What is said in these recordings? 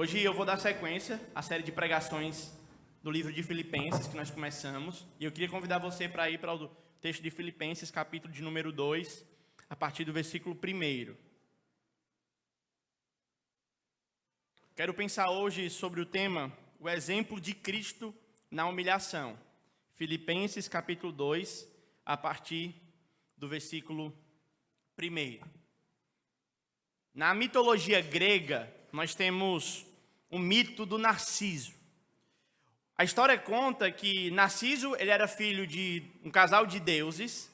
Hoje eu vou dar sequência à série de pregações do livro de Filipenses que nós começamos. E eu queria convidar você para ir para o texto de Filipenses, capítulo de número 2, a partir do versículo 1. Quero pensar hoje sobre o tema, o exemplo de Cristo na humilhação. Filipenses, capítulo 2, a partir do versículo 1. Na mitologia grega, nós temos o mito do Narciso. A história conta que Narciso ele era filho de um casal de deuses,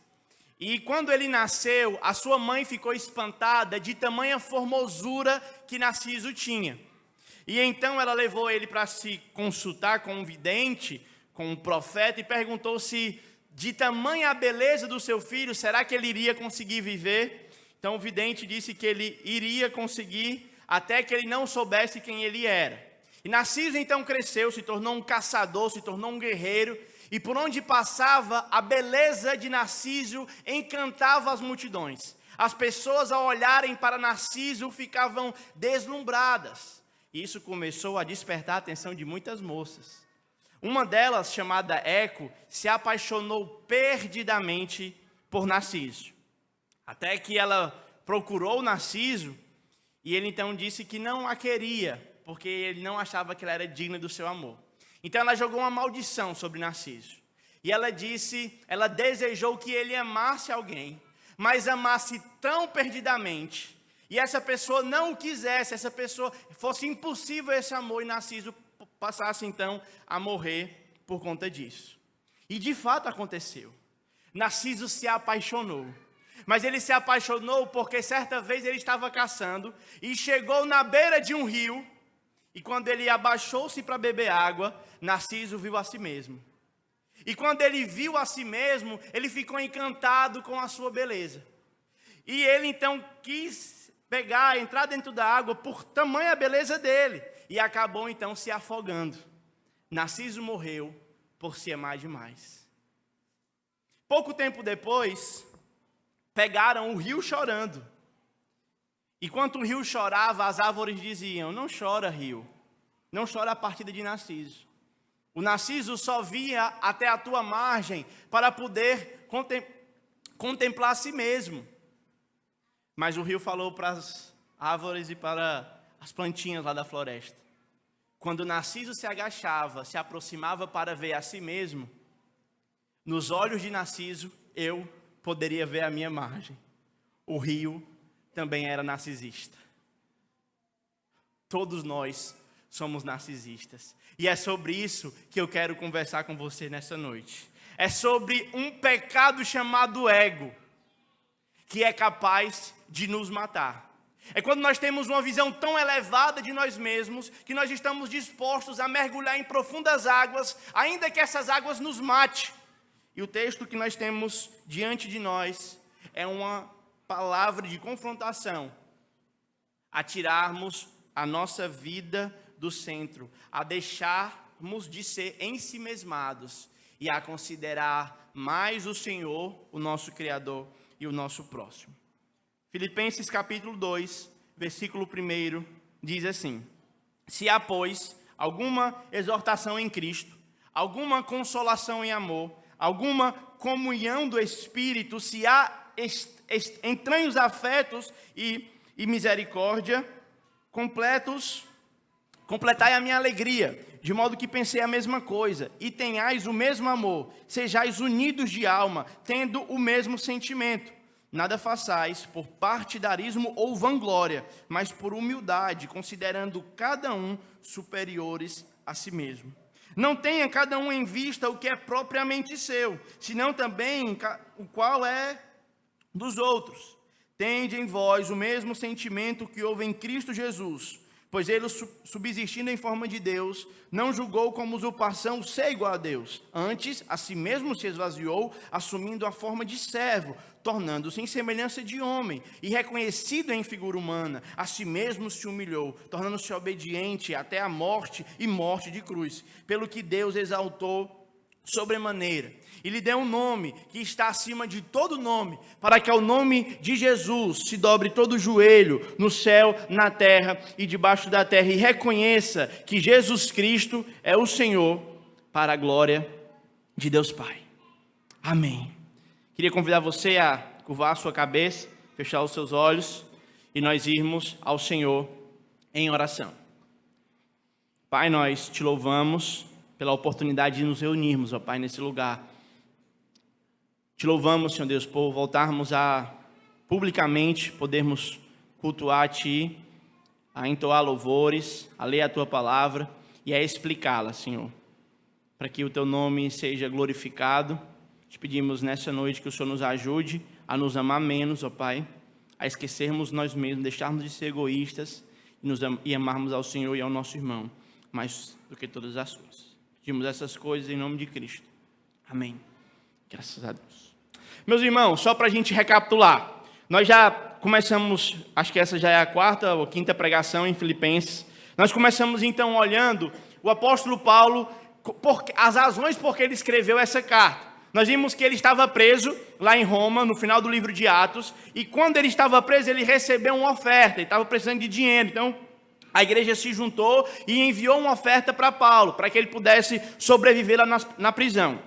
e quando ele nasceu, a sua mãe ficou espantada de tamanha formosura que Narciso tinha. E então ela levou ele para se consultar com um vidente, com um profeta, e perguntou se de tamanha a beleza do seu filho, será que ele iria conseguir viver? Então o vidente disse que ele iria conseguir até que ele não soubesse quem ele era. E Narciso então cresceu, se tornou um caçador, se tornou um guerreiro, e por onde passava, a beleza de Narciso encantava as multidões. As pessoas, ao olharem para Narciso, ficavam deslumbradas. E isso começou a despertar a atenção de muitas moças. Uma delas, chamada Eco, se apaixonou perdidamente por Narciso. Até que ela procurou Narciso, e ele então disse que não a queria, porque ele não achava que ela era digna do seu amor. Então ela jogou uma maldição sobre Narciso. E ela desejou que ele amasse alguém, mas amasse tão perdidamente, e essa pessoa não o quisesse, essa pessoa fosse impossível esse amor, e Narciso passasse então a morrer por conta disso. E de fato aconteceu. Narciso se apaixonou. Mas ele se apaixonou porque certa vez ele estava caçando e chegou na beira de um rio, e quando ele abaixou-se para beber água, Narciso viu a si mesmo. E quando ele viu a si mesmo, ele ficou encantado com a sua beleza. E ele então quis entrar dentro da água por tamanha beleza dele, e acabou então se afogando. Narciso morreu por se amar demais. Pouco tempo depois, pegaram o rio chorando. Enquanto o rio chorava, as árvores diziam: não chora, rio, não chora a partida de Narciso. O Narciso só via até a tua margem para poder contemplar a si mesmo. Mas o rio falou para as árvores e para as plantinhas lá da floresta: quando Narciso se agachava, se aproximava para ver a si mesmo, nos olhos de Narciso, eu poderia ver a minha margem. O rio também era narcisista. Todos nós somos narcisistas. E é sobre isso que eu quero conversar com você nessa noite. É sobre um pecado chamado ego, que é capaz de nos matar. É quando nós temos uma visão tão elevada de nós mesmos, que nós estamos dispostos a mergulhar em profundas águas, ainda que essas águas nos matem. E o texto que nós temos diante de nós é uma palavra de confrontação, a tirarmos a nossa vida do centro, a deixarmos de ser ensimesmados e a considerar mais o Senhor, o nosso Criador e o nosso próximo. Filipenses capítulo 2, versículo 1, diz assim: se há, pois, alguma exortação em Cristo, alguma consolação em amor, alguma comunhão do Espírito, se há entranhos afetos e misericórdia, completai a minha alegria, de modo que pensei a mesma coisa, e tenhais o mesmo amor, sejais unidos de alma, tendo o mesmo sentimento. Nada façais por partidarismo ou vanglória, mas por humildade, considerando cada um superiores a si mesmo. Não tenha cada um em vista o que é propriamente seu, senão também o qual é dos outros. Tende em vós o mesmo sentimento que houve em Cristo Jesus, pois ele, subsistindo em forma de Deus, não julgou como usurpação ser igual a Deus. Antes, a si mesmo se esvaziou, assumindo a forma de servo, tornando-se em semelhança de homem, e reconhecido em figura humana, a si mesmo se humilhou, tornando-se obediente até a morte e morte de cruz, pelo que Deus exaltou sobremaneira. E lhe deu um nome que está acima de todo nome, para que ao nome de Jesus se dobre todo o joelho, no céu, na terra e debaixo da terra, e reconheça que Jesus Cristo é o Senhor, para a glória de Deus Pai. Amém. Queria convidar você a curvar a sua cabeça, fechar os seus olhos, e nós irmos ao Senhor em oração. Pai, nós te louvamos pela oportunidade de nos reunirmos, ó Pai, nesse lugar. Te louvamos, Senhor Deus, por voltarmos a publicamente podermos cultuar a Ti, a entoar louvores, a ler a Tua palavra e a explicá-la, Senhor, para que o Teu nome seja glorificado. Te pedimos nessa noite que o Senhor nos ajude a nos amar menos, ó Pai, a esquecermos nós mesmos, deixarmos de ser egoístas e amarmos ao Senhor e ao nosso irmão, mais do que todas as coisas. Pedimos essas coisas em nome de Cristo. Amém. Graças a Deus. Meus irmãos, só para a gente recapitular, nós já começamos, acho que essa já é a quarta ou quinta pregação em Filipenses. Nós começamos então olhando o apóstolo Paulo, as razões por que ele escreveu essa carta. Nós vimos que ele estava preso lá em Roma, no final do livro de Atos, e quando ele estava preso, ele recebeu uma oferta, ele estava precisando de dinheiro. Então, a igreja se juntou e enviou uma oferta para Paulo, para que ele pudesse sobreviver lá na prisão.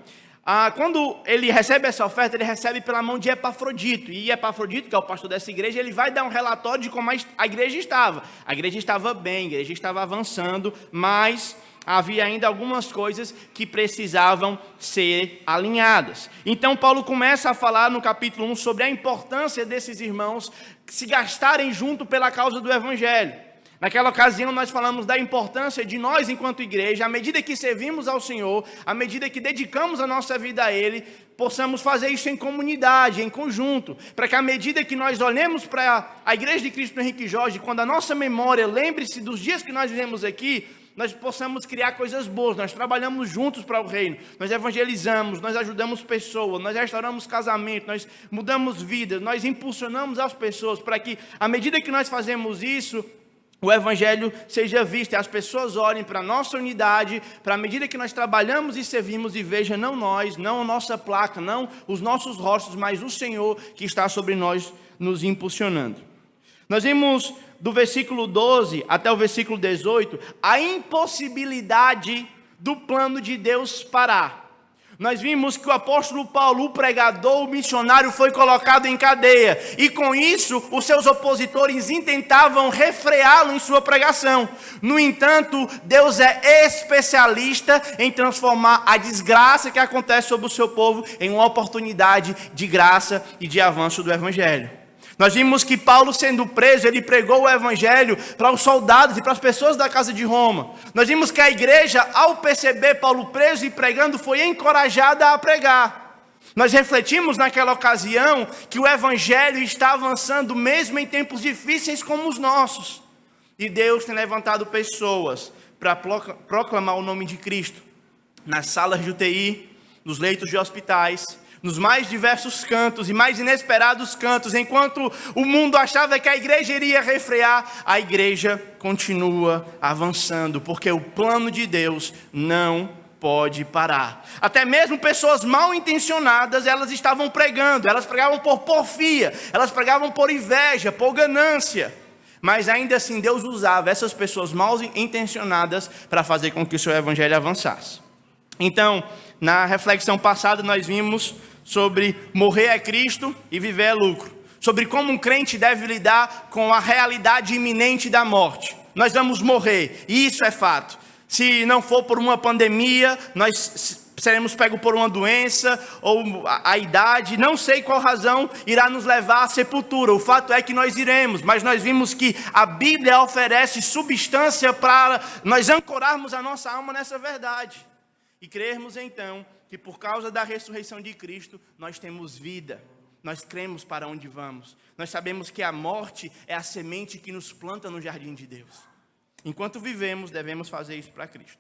Quando ele recebe essa oferta, ele recebe pela mão de Epafrodito. E Epafrodito, que é o pastor dessa igreja, ele vai dar um relatório de como a igreja estava. A igreja estava bem, a igreja estava avançando, mas havia ainda algumas coisas que precisavam ser alinhadas. Então Paulo começa a falar no capítulo 1 sobre a importância desses irmãos se gastarem junto pela causa do evangelho. Naquela ocasião nós falamos da importância de nós enquanto igreja, à medida que servimos ao Senhor, à medida que dedicamos a nossa vida a Ele, possamos fazer isso em comunidade, em conjunto, para que à medida que nós olhemos para a Igreja de Cristo no Henrique Jorge, quando a nossa memória lembre-se dos dias que nós vivemos aqui, nós possamos criar coisas boas. Nós trabalhamos juntos para o reino, nós evangelizamos, nós ajudamos pessoas, nós restauramos casamento, nós mudamos vidas, nós impulsionamos as pessoas, para que à medida que nós fazemos isso, o evangelho seja visto e as pessoas olhem para a nossa unidade, para a medida que nós trabalhamos e servimos e vejam não nós, não a nossa placa, não os nossos rostos, mas o Senhor que está sobre nós nos impulsionando. Nós vimos do versículo 12 até o versículo 18 a impossibilidade do plano de Deus parar. Nós vimos que o apóstolo Paulo, o pregador, o missionário, foi colocado em cadeia. E com isso, os seus opositores intentavam refreá-lo em sua pregação. No entanto, Deus é especialista em transformar a desgraça que acontece sobre o seu povo em uma oportunidade de graça e de avanço do evangelho. Nós vimos que Paulo, sendo preso, ele pregou o evangelho para os soldados e para as pessoas da casa de Roma. Nós vimos que a igreja, ao perceber Paulo preso e pregando, foi encorajada a pregar. Nós refletimos naquela ocasião que o evangelho está avançando mesmo em tempos difíceis como os nossos. E Deus tem levantado pessoas para proclamar o nome de Cristo nas salas de UTI, nos leitos de hospitais, nos mais diversos cantos e mais inesperados cantos. Enquanto o mundo achava que a igreja iria refrear, a igreja continua avançando, porque o plano de Deus não pode parar. Até mesmo pessoas mal intencionadas, elas estavam pregando, elas pregavam por porfia, elas pregavam por inveja, por ganância. Mas ainda assim Deus usava essas pessoas mal intencionadas para fazer com que o seu evangelho avançasse. Então, na reflexão passada nós vimos sobre morrer é Cristo e viver é lucro. Sobre como um crente deve lidar com a realidade iminente da morte. Nós vamos morrer, e isso é fato. Se não for por uma pandemia, nós seremos pegos por uma doença ou a idade, não sei qual razão irá nos levar à sepultura. O fato é que nós iremos, mas nós vimos que a Bíblia oferece substância para nós ancorarmos a nossa alma nessa verdade. E crermos então que por causa da ressurreição de Cristo, nós temos vida. Nós cremos para onde vamos. Nós sabemos que a morte é a semente que nos planta no jardim de Deus. Enquanto vivemos, devemos fazer isso para Cristo.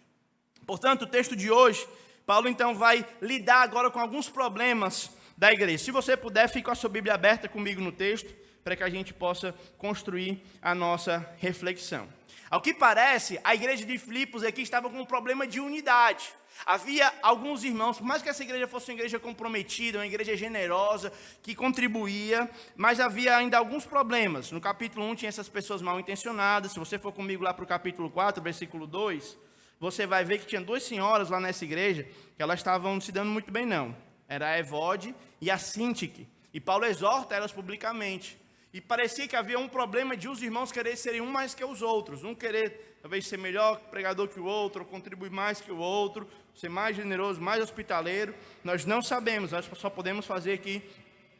Portanto, o texto de hoje, Paulo então vai lidar agora com alguns problemas da igreja. Se você puder, fique com a sua Bíblia aberta comigo no texto, para que a gente possa construir a nossa reflexão. Ao que parece, a igreja de Filipos aqui estava com um problema de unidade. Havia alguns irmãos, por mais que essa igreja fosse uma igreja comprometida, uma igreja generosa, que contribuía, mas havia ainda alguns problemas. No capítulo 1 tinha essas pessoas mal intencionadas. Se você for comigo lá para o capítulo 4, versículo 2, você vai ver que tinha 2 senhoras lá nessa igreja, que elas estavam se dando muito bem não. Era a Evode e a Sintique. E Paulo exorta elas publicamente. E parecia que havia um problema de os irmãos querer serem um mais que os outros. Um querer talvez ser melhor pregador que o outro, contribuir mais que o outro, ser mais generoso, mais hospitaleiro. Nós não sabemos, nós só podemos fazer aqui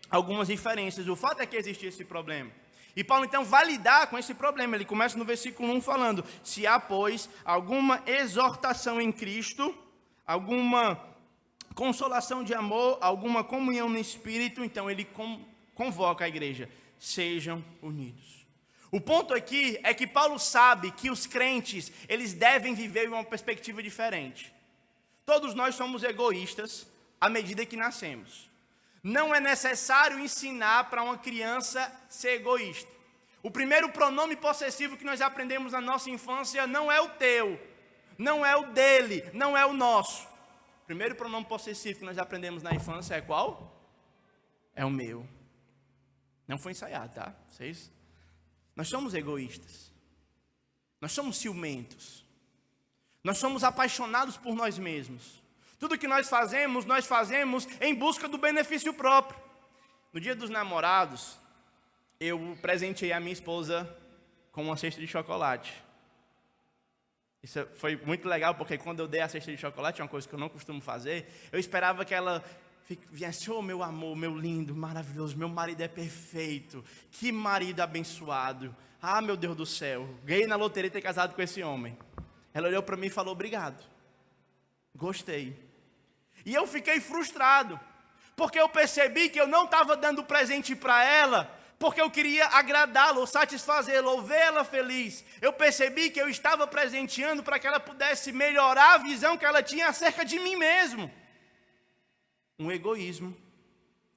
algumas inferências. O fato é que existia esse problema. E Paulo então vai lidar com esse problema. Ele começa no versículo 1 falando: se há, pois, alguma exortação em Cristo, alguma consolação de amor, alguma comunhão no Espírito, então ele convoca a igreja: sejam unidos. O ponto aqui é que Paulo sabe que os crentes, eles devem viver uma perspectiva diferente. Todos nós somos egoístas à medida que nascemos. Não é necessário ensinar para uma criança ser egoísta. O primeiro pronome possessivo que nós aprendemos na nossa infância não é o teu, não é o dele, não é o nosso. O primeiro pronome possessivo que nós aprendemos na infância é qual? É o meu. Não foi ensaiado, tá? Nós somos egoístas. Nós somos ciumentos. Nós somos apaixonados por nós mesmos. Tudo que nós fazemos em busca do benefício próprio. No dia dos namorados, eu presenteei a minha esposa com uma cesta de chocolate. Isso foi muito legal, porque quando eu dei a cesta de chocolate, é uma coisa que eu não costumo fazer, eu esperava que ela viesse: oh, meu amor, meu lindo, maravilhoso, meu marido é perfeito, que marido abençoado, ah, meu Deus do céu, ganhei na loteria ter casado com esse homem. Ela olhou para mim e falou: obrigado, gostei. E eu fiquei frustrado, porque eu percebi que eu não estava dando presente para ela, porque eu queria agradá-la, ou satisfazê-la, ou vê-la feliz. Eu percebi que eu estava presenteando para que ela pudesse melhorar a visão que ela tinha acerca de mim mesmo. Um egoísmo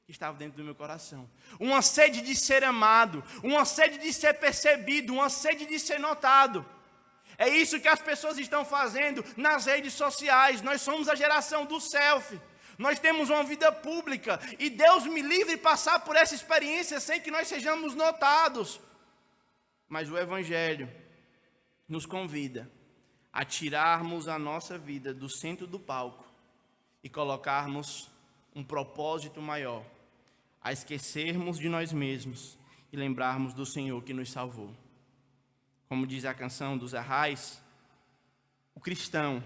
que estava dentro do meu coração. Uma sede de ser amado, uma sede de ser percebido, uma sede de ser notado. É isso que as pessoas estão fazendo nas redes sociais. Nós somos a geração do selfie. Nós temos uma vida pública e Deus me livre de passar por essa experiência sem que nós sejamos notados. Mas o Evangelho nos convida a tirarmos a nossa vida do centro do palco e colocarmos um propósito maior, a esquecermos de nós mesmos e lembrarmos do Senhor que nos salvou. Como diz a canção dos Arrais, o cristão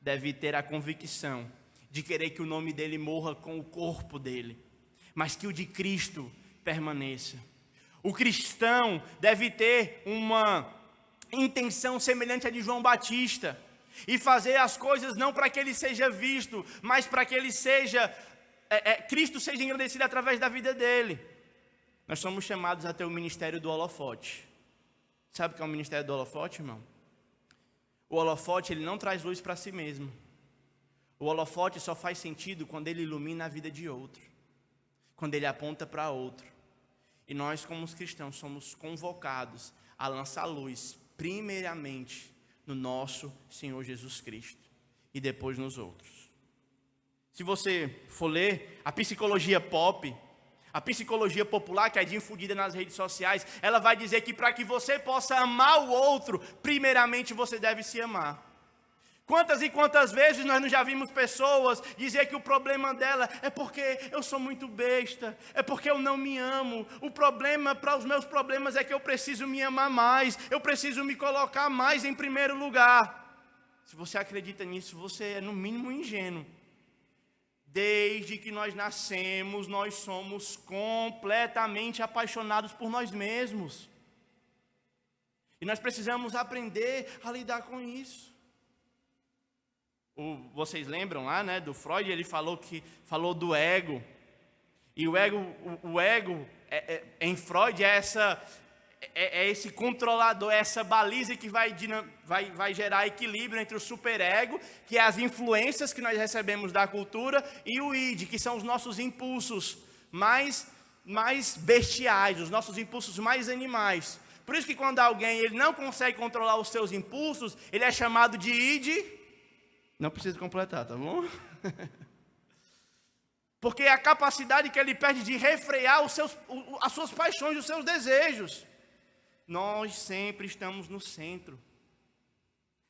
deve ter a convicção de querer que o nome dele morra com o corpo dele, mas que o de Cristo permaneça. O cristão deve ter uma intenção semelhante à de João Batista, e fazer as coisas não para que ele seja visto, mas para que ele seja, Cristo seja engrandecido através da vida dele. Nós somos chamados a ter o ministério do holofote. Sabe o que é o ministério do holofote, irmão? O holofote, ele não traz luz para si mesmo. O holofote só faz sentido quando ele ilumina a vida de outro, quando ele aponta para outro. E nós, como os cristãos, somos convocados a lançar luz, primeiramente, no nosso Senhor Jesus Cristo e depois nos outros. Se você for ler a psicologia pop, a psicologia popular que é difundida nas redes sociais, ela vai dizer que para que você possa amar o outro, primeiramente você deve se amar. Quantas e quantas vezes nós não já vimos pessoas dizer que o problema dela é porque eu sou muito besta, é porque eu não me amo. O problema para os meus problemas é que eu preciso me amar mais, eu preciso me colocar mais em primeiro lugar. Se você acredita nisso, você é no mínimo ingênuo. Desde que nós nascemos, nós somos completamente apaixonados por nós mesmos. E nós precisamos aprender a lidar com isso. Vocês lembram lá, né, do Freud? Ele falou do ego. E o ego em Freud é esse controlador, essa baliza que vai gerar equilíbrio entre o superego, que é as influências que nós recebemos da cultura, e o id, que são os nossos impulsos mais bestiais, os nossos impulsos mais animais. Por isso que quando alguém ele não consegue controlar os seus impulsos, ele é chamado de id. Não precisa completar, tá bom? Porque é a capacidade que ele perde de refrear as suas paixões, os seus desejos. Nós sempre estamos no centro.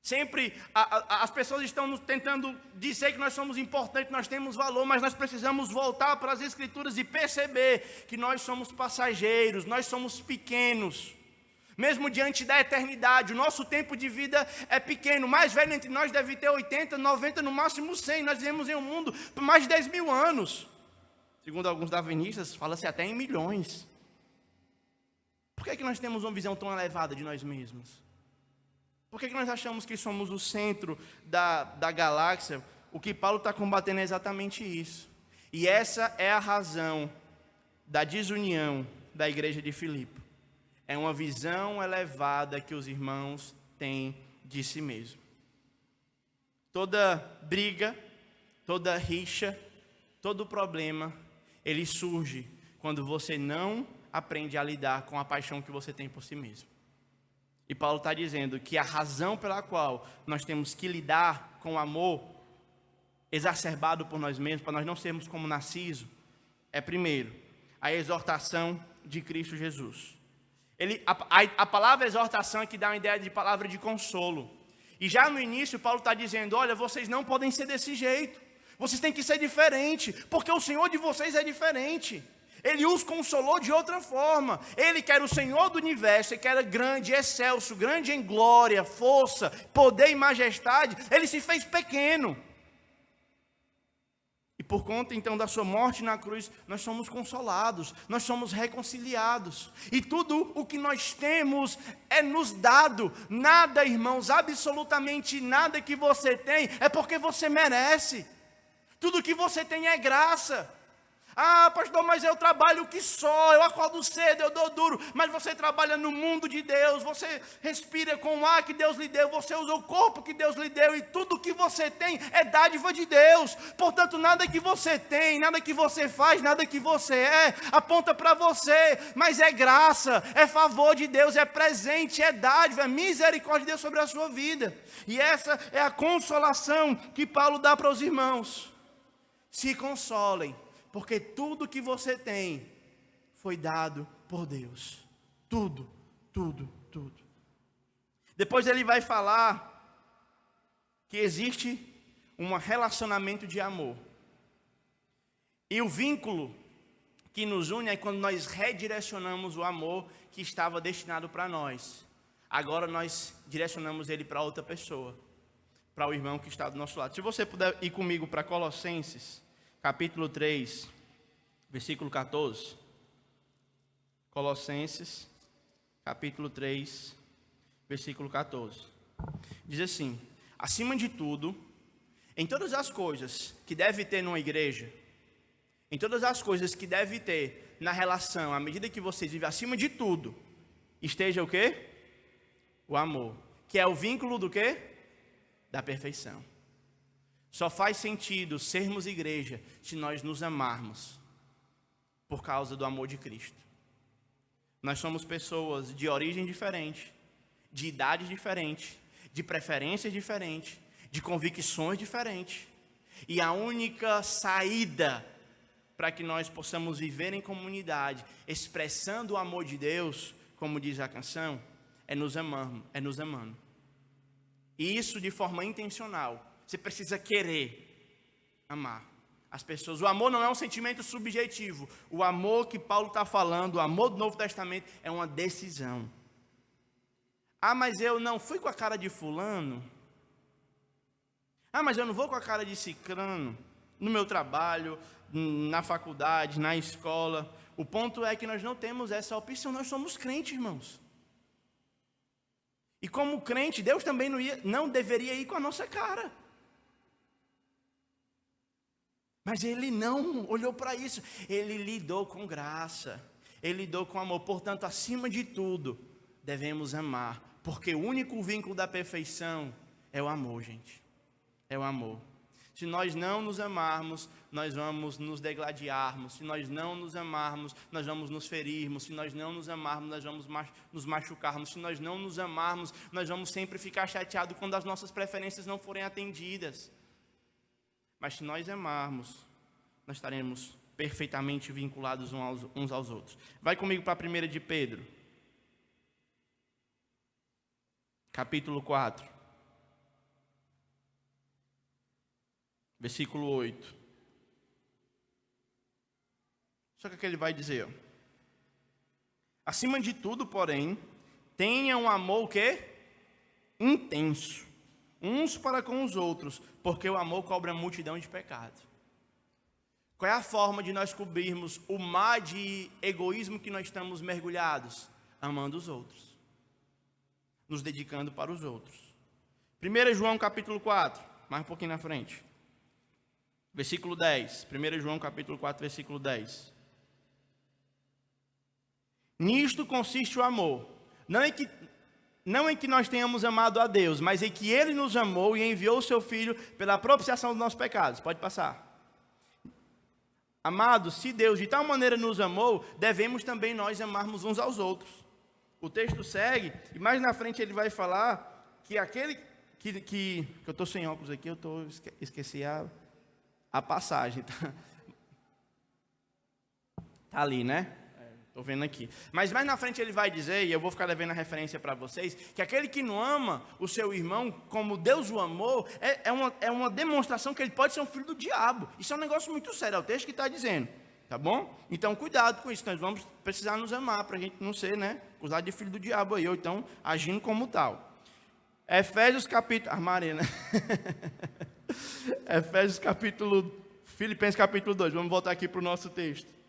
Sempre as pessoas estão tentando dizer que nós somos importantes, que nós temos valor, mas nós precisamos voltar para as Escrituras e perceber que nós somos passageiros, nós somos pequenos. Mesmo diante da eternidade, o nosso tempo de vida é pequeno. O mais velho entre nós deve ter 80, 90, no máximo 100. Nós vivemos em um mundo por mais de 10 mil anos. Segundo alguns darwinistas, fala-se até em milhões. Por que nós temos uma visão tão elevada de nós mesmos? Por que nós achamos que somos o centro da galáxia? O que Paulo está combatendo é exatamente isso. E essa é a razão da desunião da igreja de Filipe. É uma visão elevada que os irmãos têm de si mesmo. Toda briga, toda rixa, todo problema, ele surge quando você não aprende a lidar com a paixão que você tem por si mesmo. E Paulo está dizendo que a razão pela qual nós temos que lidar com o amor exacerbado por nós mesmos, para nós não sermos como Narciso, é primeiro, a exortação de Cristo Jesus. A palavra exortação é que dá uma ideia de palavra de consolo. E já no início Paulo está dizendo, olha, vocês não podem ser desse jeito. Vocês têm que ser diferente, porque o Senhor de vocês é diferente. Ele os consolou de outra forma. Ele que era o Senhor do universo, ele que era grande, excelso, grande em glória, força, poder e majestade, ele se fez pequeno. E por conta então da sua morte na cruz, nós somos consolados, nós somos reconciliados. E tudo o que nós temos é nos dado. Nada, irmãos, absolutamente nada que você tem é porque você merece. Tudo que você tem é graça. Ah, pastor, mas eu trabalho que só, eu acordo cedo, eu dou duro. Mas você trabalha no mundo de Deus, você respira com o ar que Deus lhe deu, você usa o corpo que Deus lhe deu, e tudo que você tem é dádiva de Deus. Portanto, nada que você tem, nada que você faz, nada que você é, aponta para você, mas é graça, é favor de Deus, é presente, é dádiva, é misericórdia de Deus sobre a sua vida. E essa é a consolação que Paulo dá para os irmãos. Se consolem, porque tudo que você tem foi dado por Deus. Tudo, tudo, tudo. Depois ele vai falar que existe um relacionamento de amor. E o vínculo que nos une é quando nós redirecionamos o amor que estava destinado para nós. Agora nós direcionamos ele para outra pessoa, para o irmão que está do nosso lado. Se você puder ir comigo para Colossenses, capítulo 3, versículo 14. Colossenses, capítulo 3, versículo 14. Diz assim: acima de tudo, em todas as coisas que deve ter numa igreja, em todas as coisas que deve ter na relação, à medida que vocês vivem, acima de tudo, esteja o quê? O amor, que é o vínculo do quê? Da perfeição. Só faz sentido sermos igreja se nós nos amarmos por causa do amor de Cristo. Nós somos pessoas de origem diferente, de idade diferente, de preferências diferentes, de convicções diferentes. E a única saída para que nós possamos viver em comunidade, expressando o amor de Deus, como diz a canção, é nos amando. E isso de forma intencional. Você precisa querer amar as pessoas. O amor não é um sentimento subjetivo. O amor que Paulo está falando, o amor do Novo Testamento, é uma decisão. Ah, mas eu não fui com a cara de fulano. Ah, mas eu não vou com a cara de cicrano. No meu trabalho, na faculdade, na escola. O ponto é que nós não temos essa opção. Nós somos crentes, irmãos. E como crente, Deus também não deveria ir com a nossa cara. Mas ele não olhou para isso, ele lidou com graça, ele lidou com amor. Portanto, acima de tudo, devemos amar, porque o único vínculo da perfeição é o amor, gente. É o amor. Se nós não nos amarmos, nós vamos nos degladiarmos. Se nós não nos amarmos, nós vamos nos ferirmos. Se nós não nos amarmos, nós vamos nos machucarmos. Se nós não nos amarmos, nós vamos sempre ficar chateados quando as nossas preferências não forem atendidas. Mas se nós amarmos, nós estaremos perfeitamente vinculados uns aos outros. Vai comigo para 1 de Pedro, capítulo 4, versículo 8. Só que ele vai dizer, ó, acima de tudo, porém, tenha um amor o quê? Intenso, uns para com os outros, porque o amor cobre a multidão de pecados. Qual é a forma de nós cobrirmos o mar de egoísmo que nós estamos mergulhados? Amando os outros, nos dedicando para os outros. 1 João capítulo 4, mais um pouquinho na frente, versículo 10. 1 João capítulo 4, versículo 10. Nisto consiste o amor, não em que nós tenhamos amado a Deus, mas em que Ele nos amou e enviou o Seu Filho pela propiciação dos nossos pecados. Pode passar. Amados, se Deus de tal maneira nos amou, devemos também nós amarmos uns aos outros. O texto segue, e mais na frente ele vai falar que aquele que eu estou sem óculos aqui, esqueci a passagem. Tá ali, né? Estou vendo aqui. Mas mais na frente ele vai dizer, e eu vou ficar devendo a referência para vocês, que aquele que não ama o seu irmão como Deus o amou, é uma demonstração que ele pode ser um filho do diabo. Isso é um negócio muito sério, é o texto que está dizendo. Tá bom? Então cuidado com isso, nós vamos precisar nos amar, para a gente não ser, né, acusado de filho do diabo aí, ou então agindo como tal. Efésios capítulo... Armária, né? Filipenses capítulo 2, vamos voltar aqui para o nosso texto.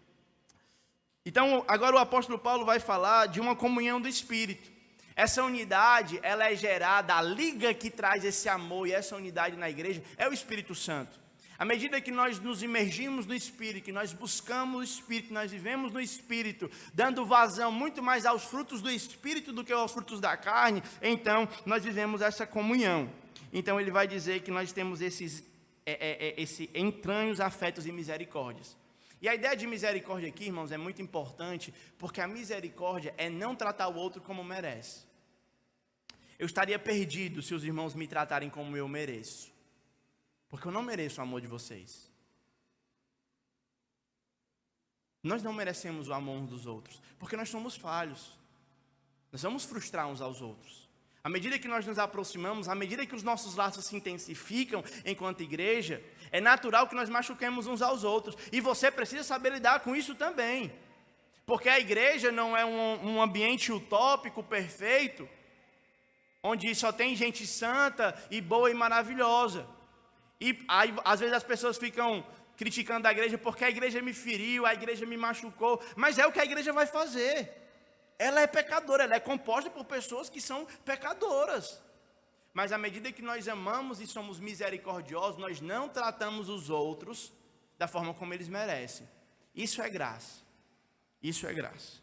Então, agora o apóstolo Paulo vai falar de uma comunhão do Espírito. Essa unidade, ela é gerada, a liga que traz esse amor e essa unidade na igreja é o Espírito Santo. À medida que nós nos imergimos no Espírito, que nós buscamos o Espírito, nós vivemos no Espírito, dando vazão muito mais aos frutos do Espírito do que aos frutos da carne, então nós vivemos essa comunhão. Então ele vai dizer que nós temos esses entranhos, afetos e misericórdias. E a ideia de misericórdia aqui, irmãos, é muito importante, porque a misericórdia é não tratar o outro como merece. Eu estaria perdido se os irmãos me tratarem como eu mereço, porque eu não mereço o amor de vocês. Nós não merecemos o amor uns dos outros, porque nós somos falhos. Nós vamos frustrar uns aos outros. À medida que nós nos aproximamos, à medida que os nossos laços se intensificam enquanto igreja, é natural que nós machuquemos uns aos outros. E você precisa saber lidar com isso também. Porque a igreja não é um ambiente utópico, perfeito, onde só tem gente santa e boa e maravilhosa. E aí, às vezes as pessoas ficam criticando a igreja porque a igreja me feriu, a igreja me machucou. Mas é o que a igreja vai fazer. Ela é pecadora, ela é composta por pessoas que são pecadoras. Mas à medida que nós amamos e somos misericordiosos, nós não tratamos os outros da forma como eles merecem. Isso é graça. Isso é graça.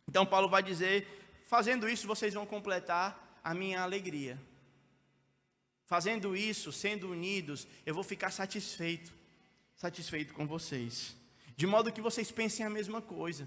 Então Paulo vai dizer, fazendo isso vocês vão completar a minha alegria. Fazendo isso, sendo unidos, eu vou ficar satisfeito com vocês. De modo que vocês pensem a mesma coisa.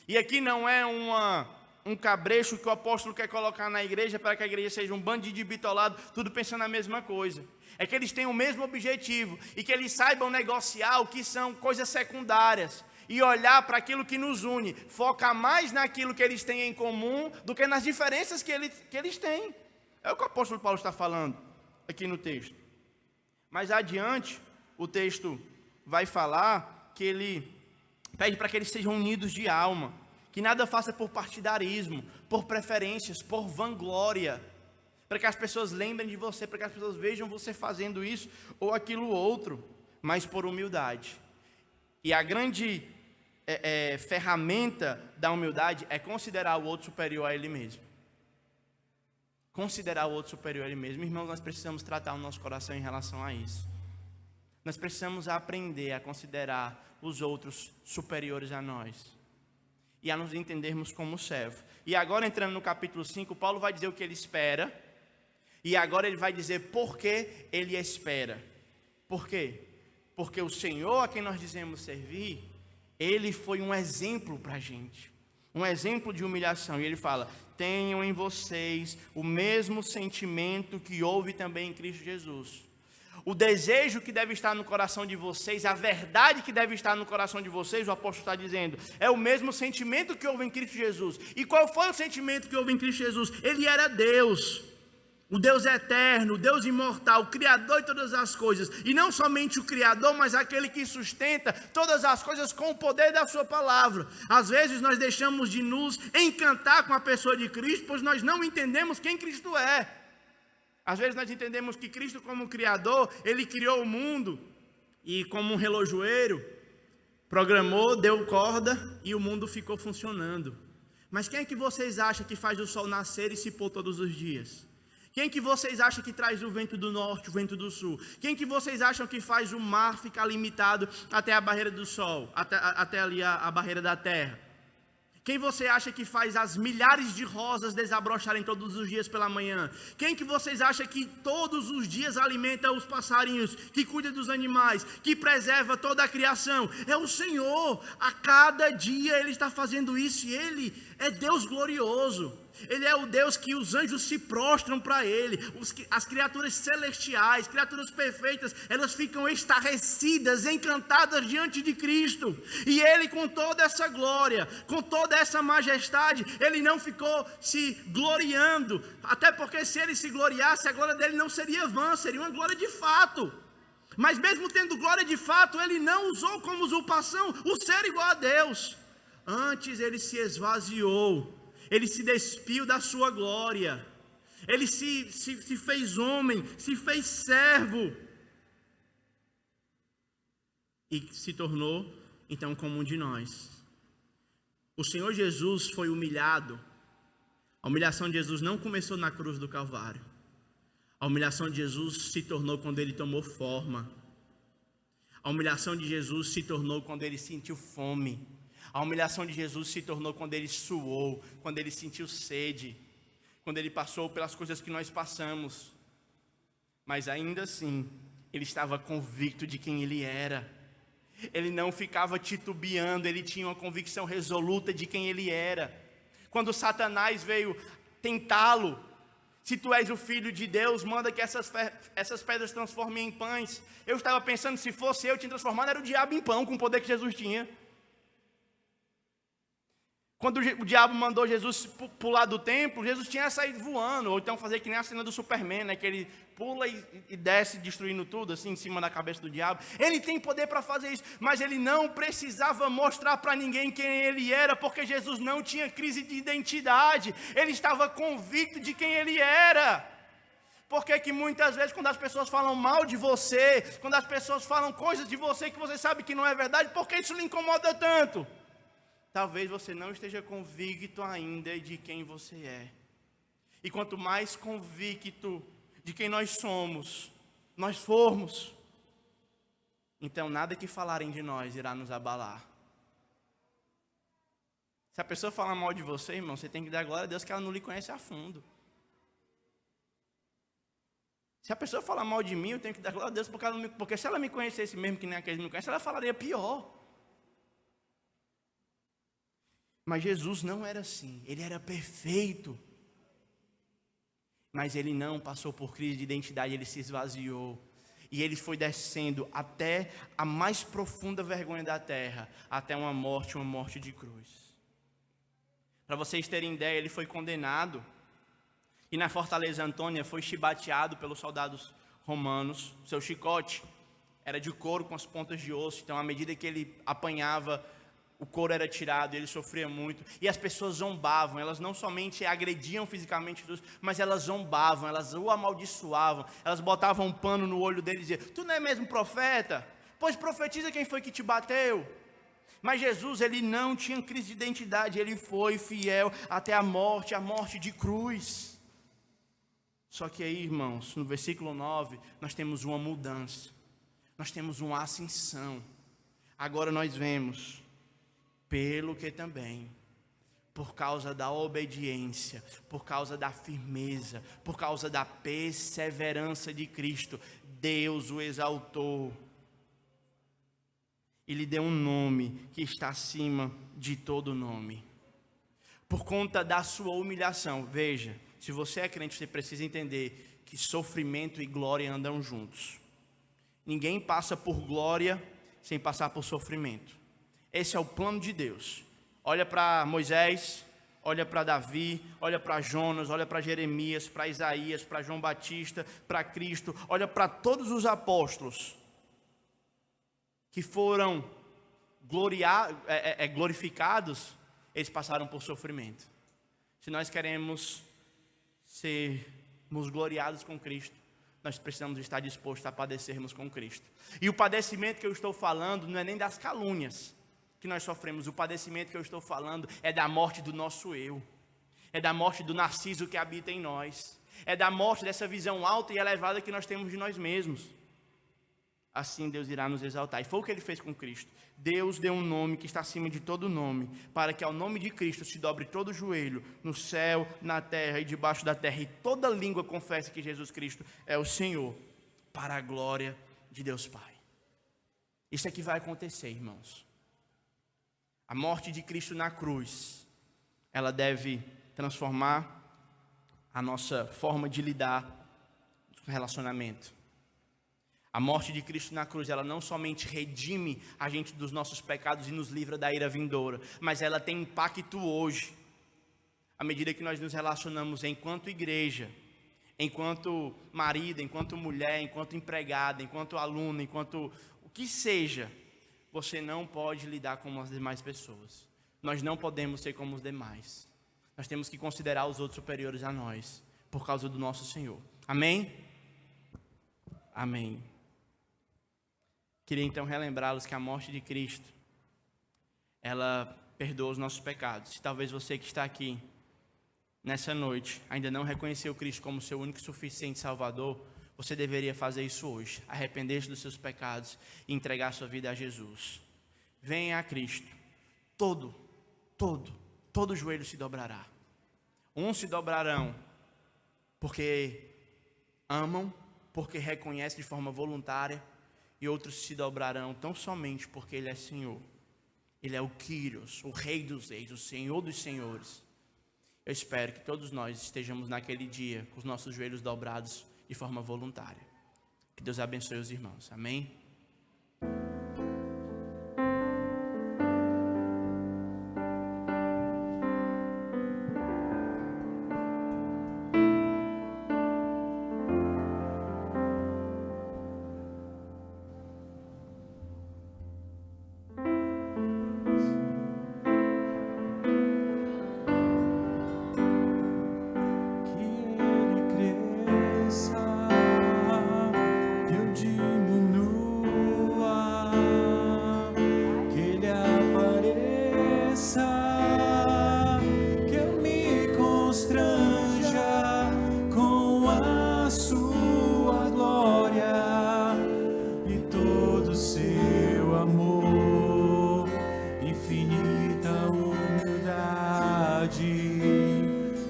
E aqui não é um cabrecho que o apóstolo quer colocar na igreja para que a igreja seja um bando de bitolado, tudo pensando a mesma coisa. É que eles tenham o mesmo objetivo e que eles saibam negociar o que são coisas secundárias e olhar para aquilo que nos une, focar mais naquilo que eles têm em comum do que nas diferenças que eles têm. É o que o apóstolo Paulo está falando aqui no texto. Mais adiante, o texto vai falar que ele pede para que eles sejam unidos de alma, que nada faça por partidarismo, por preferências, por vanglória, para que as pessoas lembrem de você, para que as pessoas vejam você fazendo isso ou aquilo outro, mas por humildade. E a grande ferramenta da humildade é considerar o outro superior a ele mesmo. Considerar o outro superior a ele mesmo. Irmãos, nós precisamos tratar o nosso coração em relação a isso. Nós precisamos aprender a considerar os outros superiores a nós e a nos entendermos como servo. E agora, entrando no capítulo 5, Paulo vai dizer o que ele espera, e agora ele vai dizer por que ele espera. Por quê? Porque o Senhor a quem nós dizemos servir, Ele foi um exemplo para a gente. Um exemplo de humilhação. E Ele fala: tenham em vocês o mesmo sentimento que houve também em Cristo Jesus. O desejo que deve estar no coração de vocês, a verdade que deve estar no coração de vocês, o apóstolo está dizendo, é o mesmo sentimento que houve em Cristo Jesus. E qual foi o sentimento que houve em Cristo Jesus? Ele era Deus, o Deus eterno, o Deus imortal, o Criador de todas as coisas. E não somente o Criador, mas aquele que sustenta todas as coisas com o poder da sua palavra. Às vezes nós deixamos de nos encantar com a pessoa de Cristo, pois nós não entendemos quem Cristo é. Às vezes nós entendemos que Cristo como Criador, Ele criou o mundo e como um relojoeiro, programou, deu corda e o mundo ficou funcionando. Mas quem é que vocês acham que faz o sol nascer e se pôr todos os dias? Quem que vocês acham que traz o vento do norte, o vento do sul? Quem que vocês acham que faz o mar ficar limitado até a barreira do sol, até ali a barreira da terra? Quem você acha que faz as milhares de rosas desabrocharem todos os dias pela manhã? Quem que vocês acham que todos os dias alimenta os passarinhos, que cuida dos animais, que preserva toda a criação? É o Senhor. A cada dia Ele está fazendo isso e Ele é Deus glorioso. Ele é o Deus que os anjos se prostram para Ele. As criaturas celestiais, criaturas perfeitas, elas ficam estarrecidas, encantadas diante de Cristo. E Ele, com toda essa glória, com toda essa majestade, Ele não ficou se gloriando. Até porque se Ele se gloriasse, a glória dEle não seria vã, seria uma glória de fato. Mas mesmo tendo glória de fato, Ele não usou como usurpação o ser igual a Deus. Antes Ele se esvaziou. Ele se despiu da sua glória. Ele se fez homem, se fez servo. E se tornou, então, como um de nós. O Senhor Jesus foi humilhado. A humilhação de Jesus não começou na cruz do Calvário. A humilhação de Jesus se tornou quando Ele tomou forma. A humilhação de Jesus se tornou quando Ele sentiu fome. A humilhação de Jesus se tornou quando Ele suou, quando Ele sentiu sede, quando Ele passou pelas coisas que nós passamos. Mas ainda assim, Ele estava convicto de quem Ele era. Ele não ficava titubeando, Ele tinha uma convicção resoluta de quem Ele era. Quando Satanás veio tentá-lo, se tu és o Filho de Deus, manda que essas pedras transformem em pães. Eu estava pensando, se fosse eu tinha transformado, era o diabo em pão, com o poder que Jesus tinha. Quando o diabo mandou Jesus pular do templo, Jesus tinha saído voando, ou então fazer que nem a cena do Superman, né, que ele pula e desce destruindo tudo, assim, em cima da cabeça do diabo. Ele tem poder para fazer isso, mas ele não precisava mostrar para ninguém quem ele era, porque Jesus não tinha crise de identidade, ele estava convicto de quem ele era. Por que muitas vezes quando as pessoas falam mal de você, quando as pessoas falam coisas de você que você sabe que não é verdade, por que isso lhe incomoda tanto? Talvez você não esteja convicto ainda de quem você é. E quanto mais convicto de quem nós formos, então nada que falarem de nós irá nos abalar. Se a pessoa falar mal de você, irmão, você tem que dar glória a Deus que ela não lhe conhece a fundo. Se a pessoa falar mal de mim, eu tenho que dar glória a Deus porque se ela me conhecesse mesmo que nem aqueles me conhecem, ela falaria pior. Mas Jesus não era assim, Ele era perfeito. Mas Ele não passou por crise de identidade, Ele se esvaziou. E Ele foi descendo até a mais profunda vergonha da terra, até uma morte de cruz. Para vocês terem ideia, Ele foi condenado. E na fortaleza Antônia foi chibateado pelos soldados romanos. Seu chicote era de couro com as pontas de osso. Então, à medida que ele apanhava, o couro era tirado, ele sofria muito. E as pessoas zombavam, elas não somente agrediam fisicamente Jesus, mas elas zombavam, elas o amaldiçoavam. Elas botavam um pano no olho dele e diziam: tu não é mesmo profeta? Pois profetiza quem foi que te bateu. Mas Jesus, ele não tinha crise de identidade, ele foi fiel até a morte de cruz. Só que aí, irmãos, no versículo 9, nós temos uma mudança, nós temos uma ascensão. Agora nós vemos, pelo que também, por causa da obediência, por causa da firmeza, por causa da perseverança de Cristo, Deus o exaltou e lhe deu um nome que está acima de todo nome. Por conta da sua humilhação. Veja, se você é crente, você precisa entender que sofrimento e glória andam juntos. Ninguém passa por glória sem passar por sofrimento. Esse é o plano de Deus. Olha para Moisés, olha para Davi, olha para Jonas, olha para Jeremias, para Isaías, para João Batista, para Cristo, olha para todos os apóstolos que foram glorificados, eles passaram por sofrimento. Se nós queremos sermos gloriados com Cristo, nós precisamos estar dispostos a padecermos com Cristo. E o padecimento que eu estou falando não é nem das calúnias que nós sofremos. O padecimento que eu estou falando é da morte do nosso eu. É da morte do narciso que habita em nós. É da morte dessa visão alta e elevada que nós temos de nós mesmos. Assim Deus irá nos exaltar. E foi o que Ele fez com Cristo. Deus deu um nome que está acima de todo nome, para que ao nome de Cristo se dobre todo joelho, no céu, na terra e debaixo da terra, e toda língua confesse que Jesus Cristo é o Senhor, para a glória de Deus Pai. Isso é que vai acontecer, irmãos. A morte de Cristo na cruz, ela deve transformar a nossa forma de lidar com o relacionamento. A morte de Cristo na cruz, ela não somente redime a gente dos nossos pecados e nos livra da ira vindoura, mas ela tem impacto hoje. À medida que nós nos relacionamos enquanto igreja, enquanto marido, enquanto mulher, enquanto empregada, enquanto aluno, enquanto o que seja, você não pode lidar como as demais pessoas. Nós não podemos ser como os demais. Nós temos que considerar os outros superiores a nós, por causa do nosso Senhor. Amém? Amém. Queria então relembrá-los que a morte de Cristo, ela perdoa os nossos pecados. Se talvez você que está aqui nessa noite ainda não reconheceu Cristo como seu único e suficiente Salvador, você deveria fazer isso hoje. Arrepender-se dos seus pecados e entregar sua vida a Jesus. Venha a Cristo. Todo joelho se dobrará. Uns se dobrarão porque amam, porque reconhecem de forma voluntária, e outros se dobrarão tão somente porque Ele é Senhor. Ele é o Kyrios, o Rei dos Reis, o Senhor dos Senhores. Eu espero que todos nós estejamos naquele dia com os nossos joelhos dobrados de forma voluntária. Que Deus abençoe os irmãos. Amém?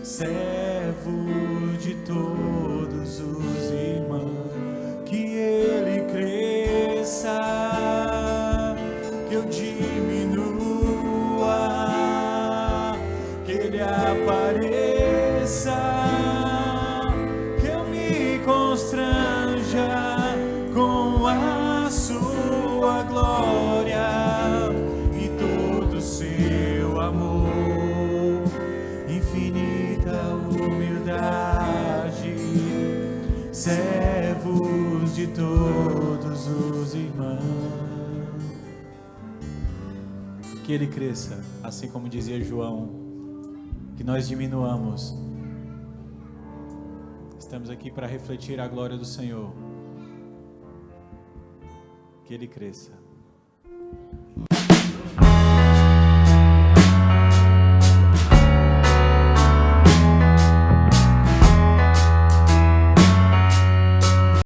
servo de todos os irmãos, que ele cresça, que eu diminua, que ele apareça, que eu me constranja com a sua glória e todo o seu amor. Infinita humildade, servos de todos os irmãos. Que ele cresça, assim como dizia João, que nós diminuamos. Estamos aqui para refletir a glória do Senhor. Que ele cresça.